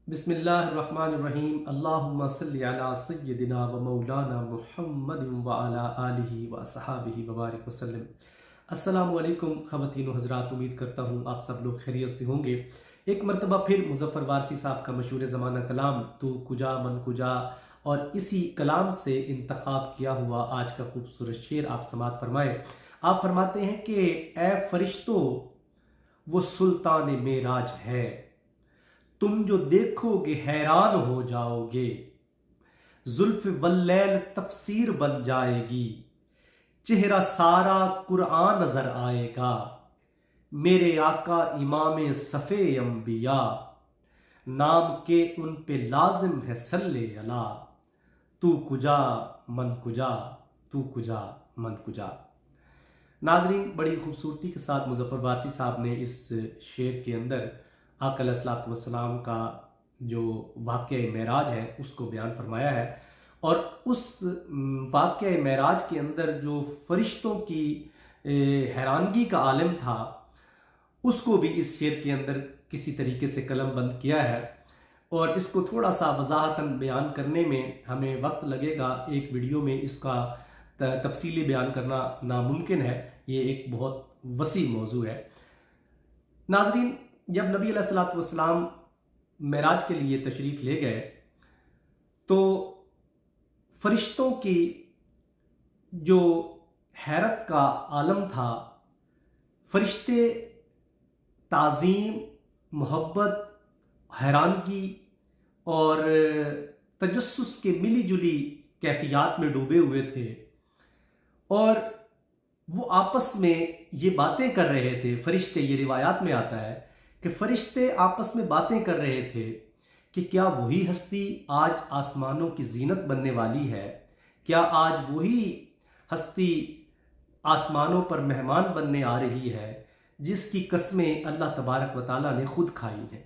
بسم اللہ الرحمن الرحیم اللہم صلی علی سیدنا و مولانا محمد وعلی آلہ و اصحابہ وبارک وسلم۔ السلام علیکم خواتین و حضرات، امید کرتا ہوں آپ سب لوگ خیریت سے ہوں گے۔ ایک مرتبہ پھر مظفر وارثی صاحب کا مشہور زمانہ کلام تو کجا من کجا اور اسی کلام سے انتخاب کیا ہوا آج کا خوبصورت شعر آپ سماعت فرمائیں۔ آپ فرماتے ہیں کہ اے فرشتو وہ سلطان معراج ہے، تم جو دیکھو گے حیران ہو جاؤ گے، زلف واللیل تفسیر بن جائے گی، چہرہ سارا قرآن نظر آئے گا، میرے آقا امام صفِ انبیاء، نام کے ان پہ لازم ہے صلی علی، تو کجا من کجا تو کجا من کجا۔ ناظرین، بڑی خوبصورتی کے ساتھ مظفر وارثی صاحب نے اس شعر کے اندر آقا علیہ الصلوۃ والسلام کا جو واقعہ معراج ہے اس کو بیان فرمایا ہے، اور اس واقعہ معراج کے اندر جو فرشتوں کی حیرانگی کا عالم تھا اس کو بھی اس شعر کے اندر کسی طریقے سے قلم بند کیا ہے، اور اس کو تھوڑا سا وضاحتاً بیان کرنے میں ہمیں وقت لگے گا۔ ایک ویڈیو میں اس کا تفصیلی بیان کرنا ناممکن ہے، یہ ایک بہت وسیع موضوع ہے۔ ناظرین، جب نبی علیہ الصلوۃ والسلام معراج کے لیے تشریف لے گئے تو فرشتوں کی جو حیرت کا عالم تھا، فرشتے تعظیم، محبت، حیرانگی اور تجسس کے ملی جلی کیفیات میں ڈوبے ہوئے تھے، اور وہ آپس میں یہ باتیں کر رہے تھے۔ فرشتے، یہ روایات میں آتا ہے کہ فرشتے آپس میں باتیں کر رہے تھے کہ کیا وہی ہستی آج آسمانوں کی زینت بننے والی ہے؟ کیا آج وہی ہستی آسمانوں پر مہمان بننے آ رہی ہے جس کی قسمیں اللہ تبارک و تعالیٰ نے خود کھائی ہیں؟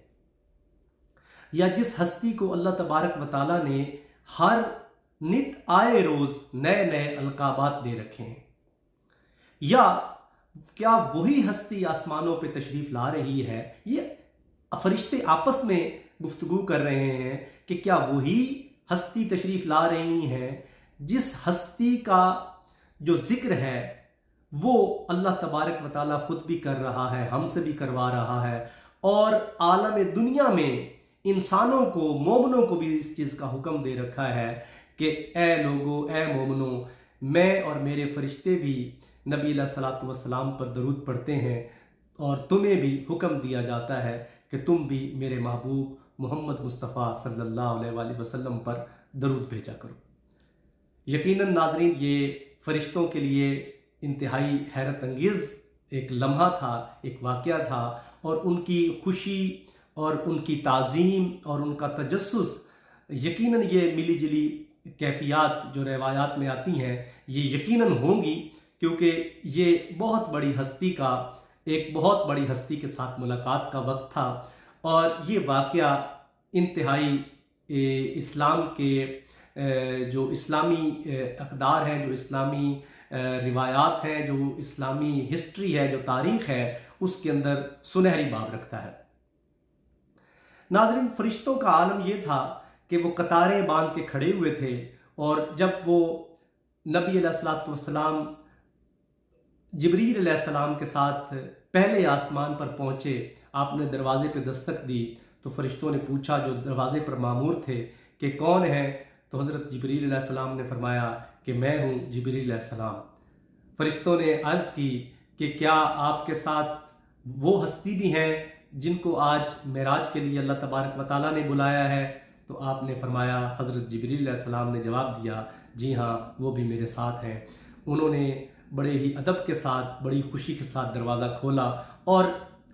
یا جس ہستی کو اللہ تبارک و تعالیٰ نے ہر نت آئے روز نئے نئے القابات دے رکھے ہیں؟ یا کیا وہی ہستی آسمانوں پہ تشریف لا رہی ہے؟ یہ فرشتے آپس میں گفتگو کر رہے ہیں کہ کیا وہی ہستی تشریف لا رہی ہیں جس ہستی کا جو ذکر ہے وہ اللہ تبارک و تعالیٰ خود بھی کر رہا ہے، ہم سے بھی کروا رہا ہے، اور عالم دنیا میں انسانوں کو، مومنوں کو بھی اس چیز کا حکم دے رکھا ہے کہ اے لوگو، اے مومنوں، میں اور میرے فرشتے بھی نبی علیہ الصلوۃ والسلام پر درود پڑھتے ہیں، اور تمہیں بھی حکم دیا جاتا ہے کہ تم بھی میرے محبوب محمد مصطفیٰ صلی اللہ علیہ وآلہ وسلم پر درود بھیجا کرو۔ یقیناً ناظرین، یہ فرشتوں کے لیے انتہائی حیرت انگیز ایک لمحہ تھا، ایک واقعہ تھا، اور ان کی خوشی اور ان کی تعظیم اور ان کا تجسس، یقیناً یہ ملی جلی کیفیات جو روایات میں آتی ہیں یہ یقیناً ہوں گی، کیونکہ یہ بہت بڑی ہستی کا، ایک بہت بڑی ہستی کے ساتھ ملاقات کا وقت تھا، اور یہ واقعہ انتہائی اسلام کے جو اسلامی اقدار ہیں، جو اسلامی روایات ہیں، جو اسلامی ہسٹری ہے، جو تاریخ ہے، اس کے اندر سنہری باب رکھتا ہے۔ ناظرین، فرشتوں کا عالم یہ تھا کہ وہ قطاریں باندھ کے کھڑے ہوئے تھے، اور جب وہ نبی علیہ الصلوۃ والسلام جبریل علیہ السلام کے ساتھ پہلے آسمان پر پہنچے، آپ نے دروازے پہ دستک دی تو فرشتوں نے پوچھا جو دروازے پر مامور تھے کہ کون ہے؟ تو حضرت جبریل علیہ السلام نے فرمایا کہ میں ہوں جبریل علیہ السلام۔ فرشتوں نے عرض کی کہ کیا آپ کے ساتھ وہ ہستی بھی ہیں جن کو آج معراج کے لیے اللہ تبارک و تعالیٰ نے بلایا ہے؟ تو آپ نے فرمایا، حضرت جبریل علیہ السلام نے جواب دیا، جی ہاں، وہ بھی میرے ساتھ ہیں۔ انہوں نے بڑے ہی ادب کے ساتھ، بڑی خوشی کے ساتھ دروازہ کھولا، اور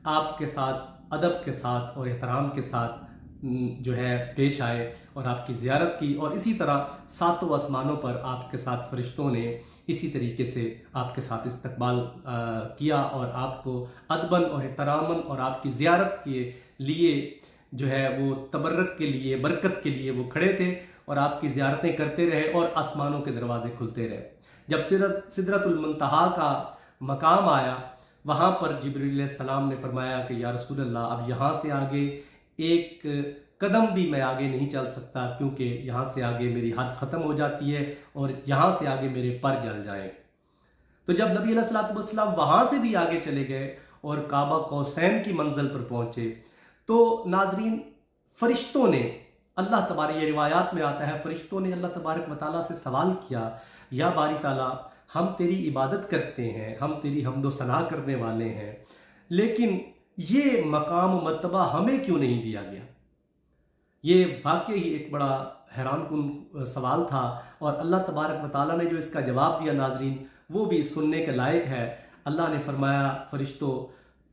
آپ کے ساتھ ادب کے ساتھ اور احترام کے ساتھ جو ہے پیش آئے اور آپ کی زیارت کی، اور اسی طرح ساتوں آسمانوں پر آپ کے ساتھ فرشتوں نے اسی طریقے سے آپ کے ساتھ استقبال کیا، اور آپ کو ادباً اور احتراماً اور آپ کی زیارت کے لیے جو ہے وہ تبرک کے لیے، برکت کے لیے وہ کھڑے تھے، اور آپ کی زیارتیں کرتے رہے، اور آسمانوں کے دروازے کھلتے رہے۔ جب سدرۃ المنتہا کا مقام آیا، وہاں پر جبریل علیہ السلام نے فرمایا کہ یا رسول اللہ، اب یہاں سے آگے ایک قدم بھی میں آگے نہیں چل سکتا، کیونکہ یہاں سے آگے میری حد ختم ہو جاتی ہے اور یہاں سے آگے میرے پر جل جائیں۔ تو جب نبی علیہ الصلوۃ والسلام وہاں سے بھی آگے چلے گئے اور کعبہ قوسین کی منزل پر پہنچے تو ناظرین فرشتوں نے اللہ تبارک، یہ روایات میں آتا ہے، فرشتوں نے اللہ تبارک و تعالیٰ سے سوال کیا، یا باری تعالیٰ ہم تیری عبادت کرتے ہیں، ہم تیری حمد و ثنا کرنے والے ہیں، لیکن یہ مقام و مرتبہ ہمیں کیوں نہیں دیا گیا؟ یہ واقعی ایک بڑا حیران کن سوال تھا، اور اللہ تبارک و تعالیٰ نے جو اس کا جواب دیا ناظرین وہ بھی سننے کے لائق ہے۔ اللہ نے فرمایا، فرشتوں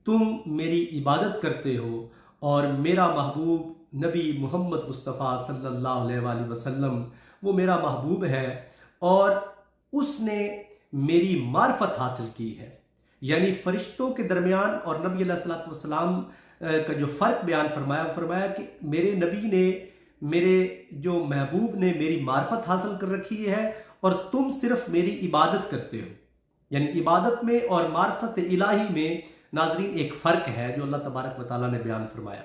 تم میری عبادت کرتے ہو اور میرا محبوب نبی محمد مصطفیٰ صلی اللہ علیہ وآلہ وسلم وہ میرا محبوب ہے اور اس نے میری معرفت حاصل کی ہے۔ یعنی فرشتوں کے درمیان اور نبی علیہ الصلوۃ والسلام کا جو فرق بیان فرمایا، وہ فرمایا کہ میرے نبی نے، میرے جو محبوب نے میری معرفت حاصل کر رکھی ہے اور تم صرف میری عبادت کرتے ہو۔ یعنی عبادت میں اور معرفت الہی میں ناظرین ایک فرق ہے جو اللہ تبارک و تعالیٰ نے بیان فرمایا،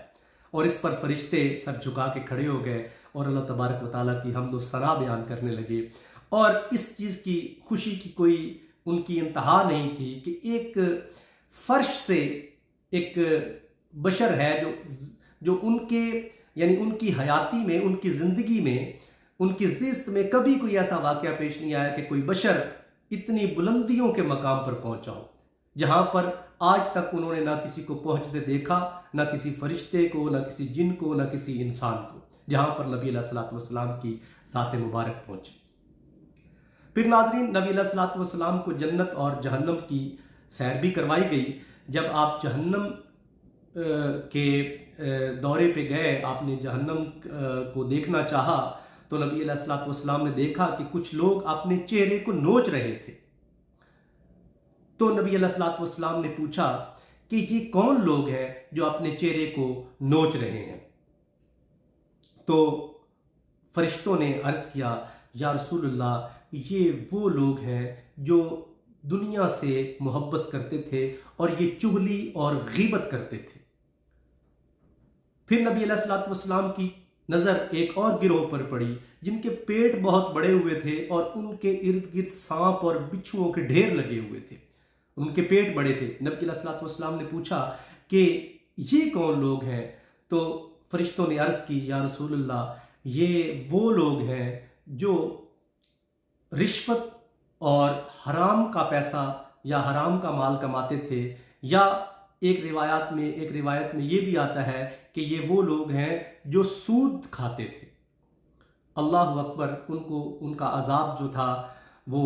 اور اس پر فرشتے سر جھکا کے کھڑے ہو گئے اور اللہ تبارک و تعالیٰ کی حمد و ثنا بیان کرنے لگے، اور اس چیز کی خوشی کی کوئی ان کی انتہا نہیں تھی کہ ایک فرش سے ایک بشر ہے جو ان کے، یعنی ان کی حیاتی میں، ان کی زندگی میں، ان کی زیست میں کبھی کوئی ایسا واقعہ پیش نہیں آیا کہ کوئی بشر اتنی بلندیوں کے مقام پر پہنچا ہو، جہاں پر آج تک انہوں نے نہ کسی کو پہنچتے دیکھا، نہ کسی فرشتے کو، نہ کسی جن کو، نہ کسی انسان کو، جہاں پر نبی علیہ الصلوۃ والسلام کی ذات مبارک پہنچی۔ پھر ناظرین نبی علیہ الصلوۃ والسلام کو جنت اور جہنم کی سیر بھی کروائی گئی۔ جب آپ جہنم کے دورے پہ گئے، آپ نے جہنم کو دیکھنا چاہا تو نبی علیہ الصلوۃ والسلام نے دیکھا کہ کچھ لوگ اپنے چہرے کو نوچ رہے تھے۔ تو نبی علیہ الصلوۃ والسلام نے پوچھا کہ یہ کون لوگ ہیں جو اپنے چہرے کو نوچ رہے ہیں؟ تو فرشتوں نے عرض کیا، یا رسول اللہ یہ وہ لوگ ہیں جو دنیا سے محبت کرتے تھے اور یہ چغلی اور غیبت کرتے تھے۔ پھر نبی علیہ الصلوۃ والسلام کی نظر ایک اور گروہ پر پڑی جن کے پیٹ بہت بڑے ہوئے تھے اور ان کے ارد گرد سانپ اور بچھوؤں کے ڈھیر لگے ہوئے تھے، ان کے پیٹ بڑے تھے۔ نبی علیہ الصلوۃ والسلام نے پوچھا کہ یہ کون لوگ ہیں؟ تو فرشتوں نے عرض کی، یا رسول اللہ یہ وہ لوگ ہیں جو رشوت اور حرام کا پیسہ یا حرام کا مال کماتے تھے، یا ایک روایت میں یہ بھی آتا ہے کہ یہ وہ لوگ ہیں جو سود کھاتے تھے۔ اللہ اکبر! ان کا عذاب جو تھا وہ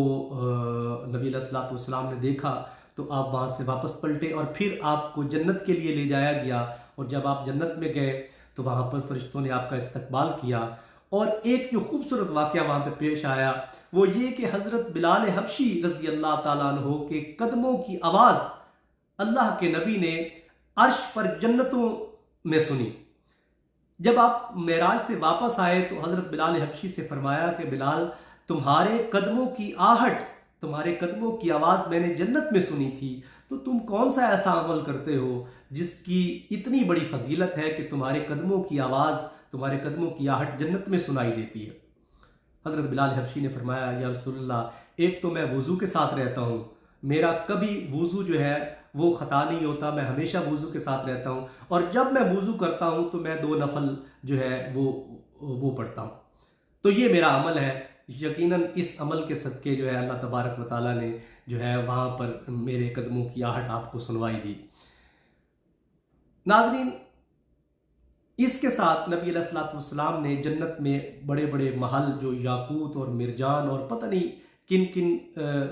نبی علیہ الصلوۃ والسلام نے دیکھا تو آپ وہاں سے واپس پلٹے اور پھر آپ کو جنت کے لیے لے جایا گیا، اور جب آپ جنت میں گئے تو وہاں پر فرشتوں نے آپ کا استقبال کیا، اور ایک جو خوبصورت واقعہ وہاں پہ پیش آیا وہ یہ کہ حضرت بلال حبشی رضی اللہ تعالیٰ عنہ کے قدموں کی آواز اللہ کے نبی نے عرش پر جنتوں میں سنی۔ جب آپ معراج سے واپس آئے تو حضرت بلال حبشی سے فرمایا کہ بلال تمہارے قدموں کی آہٹ، تمہارے قدموں کی آواز میں نے جنت میں سنی تھی، تو تم کون سا ایسا عمل کرتے ہو جس کی اتنی بڑی فضیلت ہے کہ تمہارے قدموں کی آواز، تمہارے قدموں کی آہٹ جنت میں سنائی دیتی ہے؟ حضرت بلال حبشی نے فرمایا، یا رسول اللہ ایک تو میں وضو کے ساتھ رہتا ہوں، میرا کبھی وضو جو ہے وہ خطا نہیں ہوتا، میں ہمیشہ وضو کے ساتھ رہتا ہوں، اور جب میں وضو کرتا ہوں تو میں 2 نفل جو ہے وہ پڑھتا ہوں، تو یہ میرا عمل ہے۔ یقیناً اس عمل کے صدقے جو ہے اللہ تبارک و تعالیٰ نے جو ہے وہاں پر میرے قدموں کی آہٹ آپ کو سنوائی دی۔ ناظرین اس کے ساتھ نبی علیہ الصلوۃ والسلام نے جنت میں بڑے بڑے محل جو یاقوت اور مرجان اور پتہ نہیں کن کن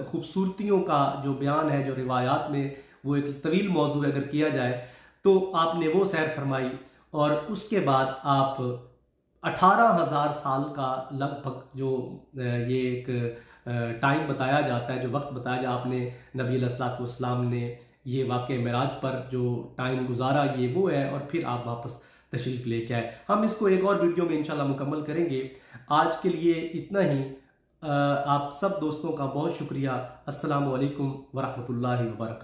خوبصورتیوں کا جو بیان ہے، جو روایات میں وہ ایک طویل موضوع اگر کیا جائے تو آپ نے وہ سیر فرمائی، اور اس کے بعد آپ 18,000 سال کا لگ بھگ جو یہ ایک ٹائم بتایا جاتا ہے، جو وقت بتایا جا، آپ نے نبی علیہ الصلوۃ والسلام نے یہ واقع معراج پر جو ٹائم گزارا یہ وہ ہے، اور پھر آپ واپس تشریف لے کے آئے۔ ہم اس کو ایک اور ویڈیو میں انشاءاللہ مکمل کریں گے۔ آج کے لیے اتنا ہی۔ آپ سب دوستوں کا بہت شکریہ۔ السلام علیکم ورحمۃ اللہ وبرکاتہ۔